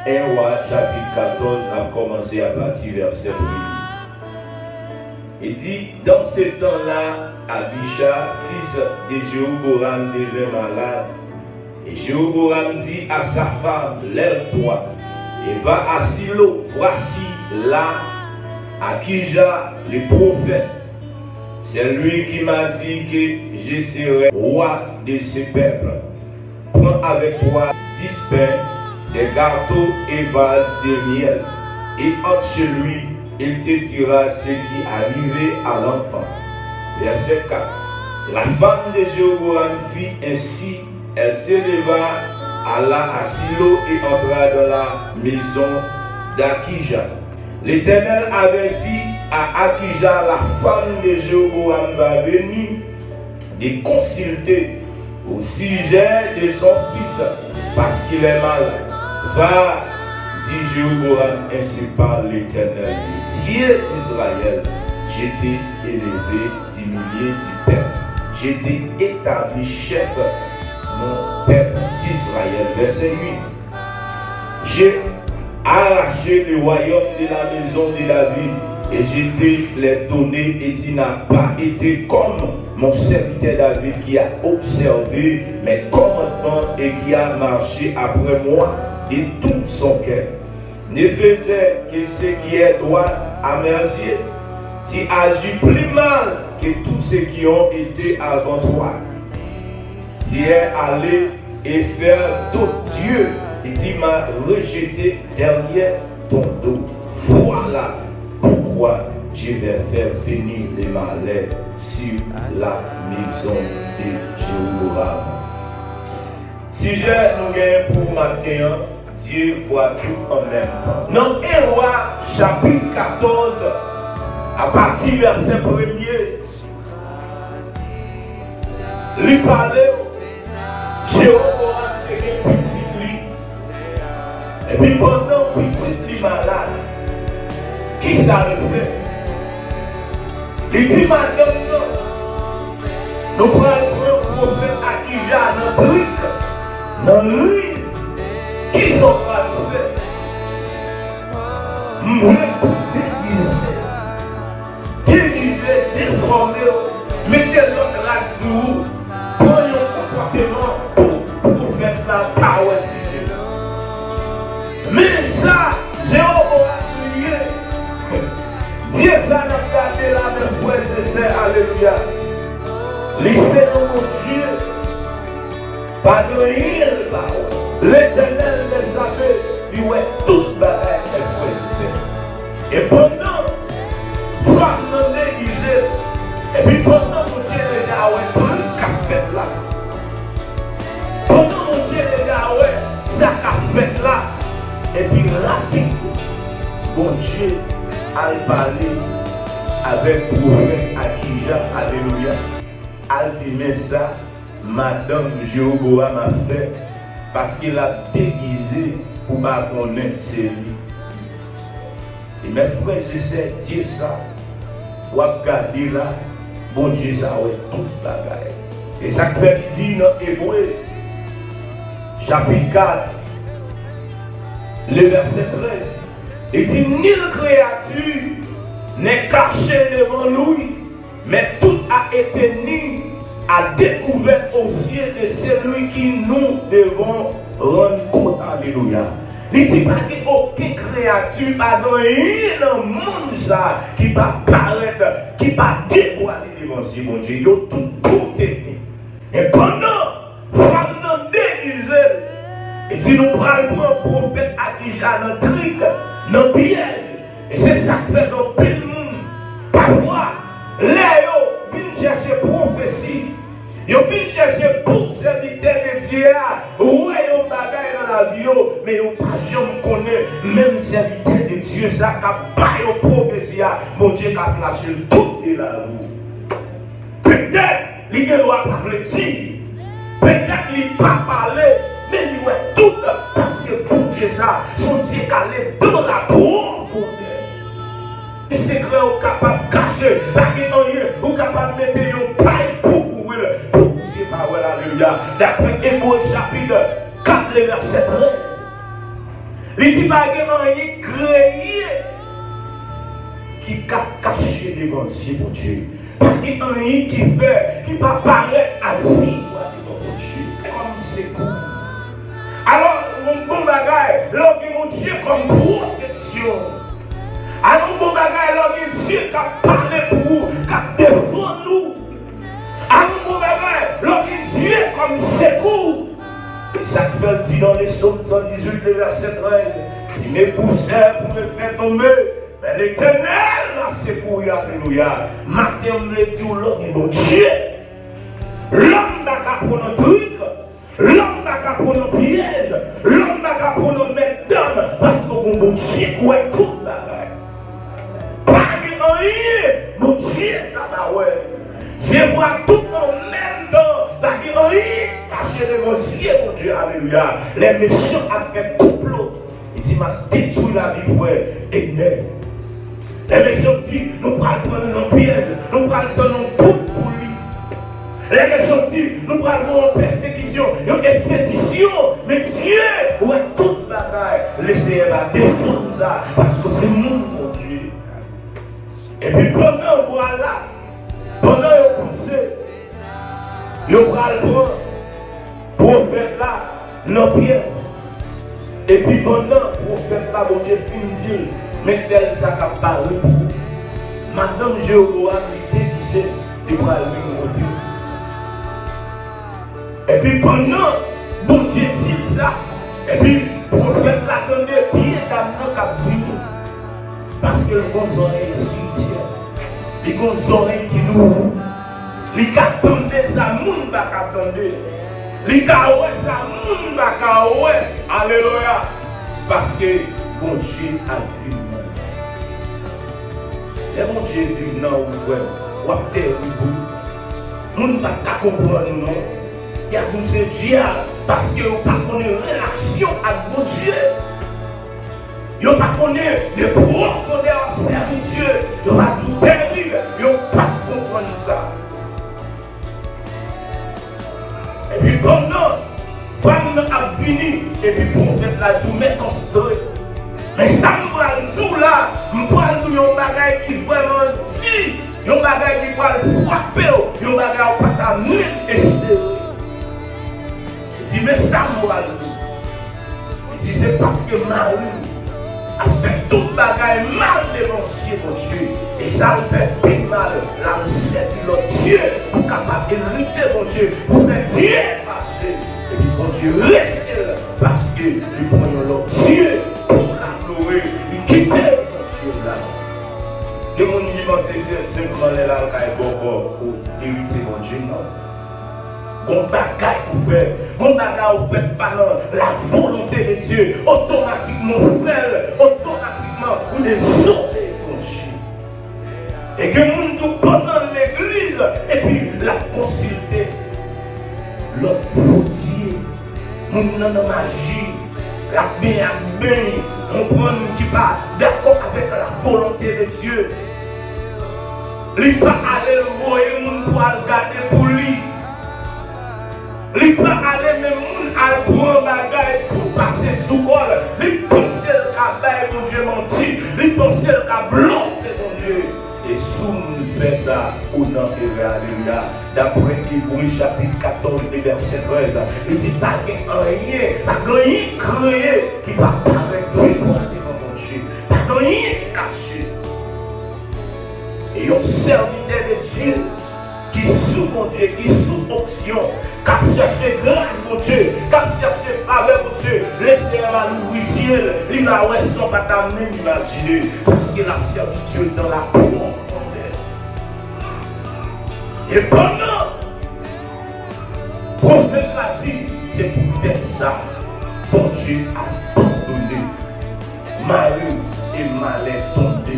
1 Roi chapitre 14 a commencé à partir verset 1. Il dit, dans ce temps-là, Abisha, fils de Jéhoboram, devint malade. Et Jéhoboram dit à sa femme, lève-toi et va à Silo. Voici là Akija, le prophète. C'est lui qui m'a dit que je serai roi de ce peuple. Prends avec toi 10 pains, des gâteaux et vases de miel, et entre chez lui, il te dira ce qui arrivait à l'enfant. Verset 4. La femme de Jéhoboram fit ainsi. Elle s'éleva, alla à Silo et entra dans la maison d'Akija. L'Éternel avait dit à Akija, la femme de Jéhoboram va venir, de consulter au sujet de son fils parce qu'il est malade. Va, dit Jéhoboram, ainsi parle l'Éternel, Dieu d'Israël. Je t'ai élevé, diminué du peuple. Je t'ai établi chef, mon peuple d'Israël. Verset 8. J'ai arraché le royaume de la maison de David et je t'ai les donné, et tu n'as pas été comme mon serviteur David qui a observé mes commandements et qui a marché après moi de tout son cœur. Ne faisait que ce qui est droit à mes yeux. Tu agis plus mal que tous ceux qui ont été avant toi. Tu es allé et faire d'autres dieux et tu m'as rejeté derrière ton dos. Voilà pourquoi je vais faire venir les malheurs sur la maison de Jéhoboram. Sujet nous gagnons pour matin, Dieu voit tout en même temps. Dans 1 Roi chapitre 14, à partir du verset 1er, lui parlait, Jéhoboram était petit lui. Et puis pendant petit lui malade, qui s'arrêtait? Il dit, madame, nous prenons le prophète Akija dans le truc, dans l'église, qui sont pas le faire. Nous voulons déguiser, déformer, mettez l'autre là-dessous, prenez un comportement pour faire la power system. Mais ça, Jéhoboram prié. Dieu ça n'a pas gardé la même frères et sœurs, alléluia. Laissez mon Dieu, pas de rien de parole. L'Éternel les avait, lui ouais, toute bagaille, mes frères et sœurs. Et pendant, femme non déguisée, et puis pendant mon Dieu les gars, ouais, tout le café là. Pendant mon Dieu les gars, ouais, ça café là. Et puis rapide, bon Dieu a parlé avec le prophète Akija, alléluia. Elle dit, mais ça, madame Jéhoboram a fait parce qu'il a déguisé pour ne pas connaître c'est lui. Et mes frères et sœurs, Dieu ça, ou à garder là, bon Dieu ça, ouais, toute la bagaille. Et ça fait dire dans Hébreu, chapitre 4, le verset 13, il dit, nulle créature n'est cachée devant lui, mais tout a été mis à découvert aux yeux de celui qui nous devons rendre compte. Alléluia. Il dit pas qu'il n'y a aucune créature, pas rien dans le monde ça, qui va paraître, qui va dévoiler devant si mon Dieu. Il y a tout technique. Et pendant, femme nous déguisée, et dit nous prenons pour un prophète Akija dans le truc, dans le piège. Et c'est ça que fait dans le monde. Parfois, Léo vient chercher prophétie. Ils viennent chercher pour serviteur de Dieu. Ouais, ils bagaille dans la vie, mais ils pas jamais connaît même serviteur de Dieu. Ça qui a baillé prophétie. Mon Dieu qui a flashé tout de la roue. Peut-être, il doit parler de peut-être, il ne pas parler. Mais il est tout parce que pour Dieu ça, son Dieu calé dans la profondeur. Les secrets sont capables de cacher, ou capables de mettre un paille pour courir, pour pousser parole, alléluia. D'après Hébreu chapitre 4, le verset 13. Il dit pas que rien créé qui caché devant Dieu, mon Dieu. Pas que rien qui fait, qui va paraître à vivre devant mon Dieu. Comme c'est cool. Alors, mon bon bagage, l'homme mon Dieu comme protection. Alors, mon bagage, l'homme Dieu qui a parlé pour vous, qui a défendu nous. Alors, mon bagage, l'homme Dieu comme secours. Ça fait dit dans les psaumes 118, le verset 13. Si mes poussières pour me faire tomber, mais l'Éternel là c'est pour y, alléluia. Matin, on me dit, l'homme est mon Dieu. L'homme n'a qu'à pour nos trucs. L'homme n'a qu'à pour nos pièges. L'homme n'a qu'à pour nos mettre d'hommes. Parce que mon Dieu, quoi tout là. Pas de rien. Mon Dieu, ça va, ouais. Je vois tout en même temps. Pas de rien. Caché devant Dieu, mon Dieu, alléluia. Les méchants ont fait complot. Il dit, m'a détruit la vie, frère. Et même. Les méchants disent, nous allons prendre nos pièges. Nous allons prendre nos bouts pour lui. Les méchants disent, nous allons en persécution, en expédition. Mais Dieu, ouais, toute bataille, laissez va défendre ça. Parce que c'est nous, mon Dieu. Et puis pendant, voilà, pendant le poussé, il va le prendre. Prophète là, nos pièges. Et puis pendant, prophète là, mon Dieu, fin dit, mais tel ça qu'a parlé pour vous. Madame Jéhovah, il était qui c'est, il va le dire. Et puis pendant, bon Dieu dit ça, et puis prophète là, attendait bien d'amener qu'à venir. Parce que le bon oreille spirituel, les bons oreilles qui nous, les qu'attendent ça, moun va qu'attendre. Les kaoué, ça moun va kaoué. Alléluia. Parce que bon Dieu a vu. Et mon Dieu vit dans le frère. Ou à terre, moun va pas comprendre non. Il y a tout ce Dieu parce que vous ne connaissez pas relation avec mon Dieu. Vous ne connaissez pas de profondeur en servitude. Vous va tout terrible. Vous ne pas comprendre ça. Et puis pendant, femme a venu, et puis prophète l'a dit, mais en story. Mais ça me parle tout là, me parle de un bagage qui vraiment dit, un bagage qui va frapper, un bagage qui va pas espérer. Il dit, mais ça me parle tout. Il dit, c'est parce que Marie a fait tout bagage mal devant Dieu, mon Dieu. Et ça me fait bien mal, la recette de notre Dieu, pour capable d'hériter, mon Dieu, pour faire Dieu fâché. Et puis, mon Dieu, reste parce que nous prenons notre Dieu pour l'adorer. Il quitte mon Dieu là. Et mon Dieu, c'est simplement là pour hériter mon Dieu, non. Bon bagage vous faites, bon bagage vous faites par la volonté de Dieu, automatiquement vous faites, automatiquement vous désolez mon Dieu. Et que nous nous pendant l'église, et puis la consulter, l'autre fautier, nous n'en magie, la bien, on prend qui va d'accord avec la volonté de Dieu. Il va aller le voir et nous pour regarder pour lui. Il peut aller même à prendre bagage pour passer sous col. Il pense qu'il a mon Dieu menti. Il pense qu'il a bluffé mon Dieu. Et sous nous fait ça, au nom de Alléluia. D'après Hébreux chapitre 14, verset 13, il dit pas rien, pas rien créé qui va paraître devant mon Dieu. Pas rien caché. Et un serviteur de Dieu qui sous mon Dieu, qui sous option, qui cherche grâce mon Dieu, qui cherche faveur mon Dieu, laissez-moi l'ouvrir ciel, il n'a pas son pas même imaginer, parce que la servitude dans la profondeur. Et pendant, le prophète a dit, c'est pour faire ça, bon Dieu a pardonné, Marie et Malais tombé.